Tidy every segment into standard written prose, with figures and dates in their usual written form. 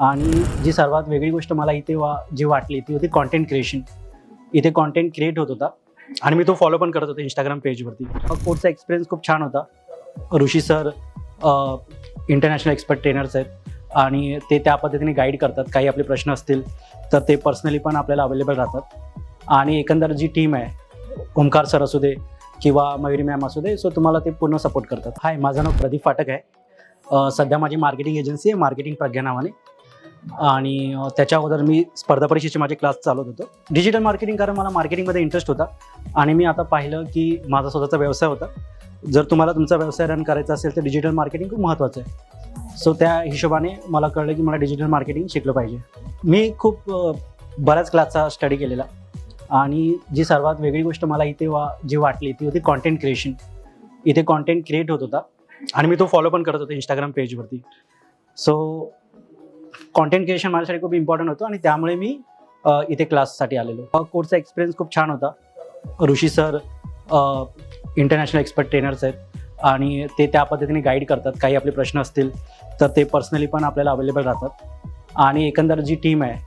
आणि जी सर्वात वेगळी गोष्ट मला इथे जी वाटली ती होती कॉन्टेंट क्रिएशन. इथे कॉन्टेंट क्रिएट होत होता आणि मी तो फॉलो पण करत होतो इंस्टाग्राम पेजवरती. कोर्सचा एक्सपिरियन्स खूप छान होता. ऋषी सर इंटरनॅशनल एक्सपर्ट ट्रेनर्स आहेत आणि ते त्या पद्धतीने गाईड करतात. काही आपले प्रश्न असतील तर ते पर्सनली पण आपल्याला अवेलेबल राहतात. आणि एकंदर जी टीम आहे, ओमकार सर असू दे किंवा मयुरी मॅम असू दे, सो तुम्हाला ते पूर्ण सपोर्ट करतात. हाय, माझं नाव प्रदीप फाटक आहे. सध्या माझी मार्केटिंग एजन्सी आहे, मार्केटिंग प्रज्ञा नावाने. आणि त्याच्या अगोदर मी स्पर्धा परीक्षेचे माझे क्लास चालवत होतो. डिजिटल मार्केटिंग, कारण मला मार्केटिंगमध्ये इंटरेस्ट होता आणि मी आता पाहिलं की माझा स्वतःचा व्यवसाय होता. जर तुम्हाला तुमचा व्यवसाय रन करायचा असेल तर डिजिटल मार्केटिंग खूप महत्त्वाचं आहे. सो त्या हिशोबाने मला कळलं की मला डिजिटल मार्केटिंग शिकलं पाहिजे. मी खूप बऱ्याच क्लासचा स्टडी केलेला आणि जी सर्वात वेगळी गोष्ट मला इथे जी वाटली ती होती कॉन्टेंट क्रिएशन. इथे कॉन्टेंट क्रिएट होत होता आणि मी तो फॉलो पण करत होतो इंस्टाग्राम पेजवरती. सो कॉन्टेंट क्रिएशन माझ्यासाठी खूप इम्पॉर्टंट होतं आणि त्यामुळे मी इथे क्लाससाठी आलेलो. कोर्सचा एक्सपिरियन्स खूप छान होता. ऋषी सर इंटरनॅशनल एक्सपर्ट ट्रेनर्स आहेत आणि ते त्या पद्धतीने गाईड करतात. काही आपले प्रश्न असतील तर ते पर्सनली पण आपल्याला अवेलेबल राहतात. आणि एकंदर जी टीम आहे,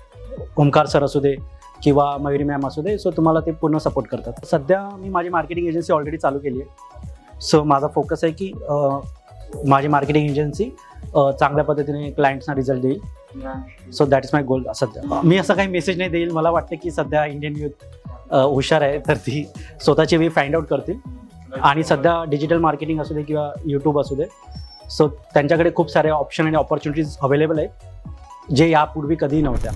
ओमकार सर असू दे किंवा मयुरी मॅम असू दे, सो तुम्हाला ते पूर्ण सपोर्ट करतात. सध्या मी माझी मार्केटिंग एजन्सी ऑलरेडी चालू केली आहे. सो माझा फोकस आहे की माझी मार्केटिंग एजन्सी चांगल्या पद्धतीने क्लायंट्सना रिझल्ट देईल. So that is my goal. सध्या मी असं काही मेसेज नाही देईल. मला वाटतं की सध्या इंडियन यूथ हुशार आहे, तर ती स्वतःची वे फाइंड आउट करतील. आणि सध्या डिजिटल मार्केटिंग असू दे किंवा यूट्यूब असू दे, सो त्यांच्याकडे खूप सारे ऑप्शन आणि ऑपॉर्च्युनिटीज अवेलेबल आहेत जे यापूर्वी कधीही नव्हत्या.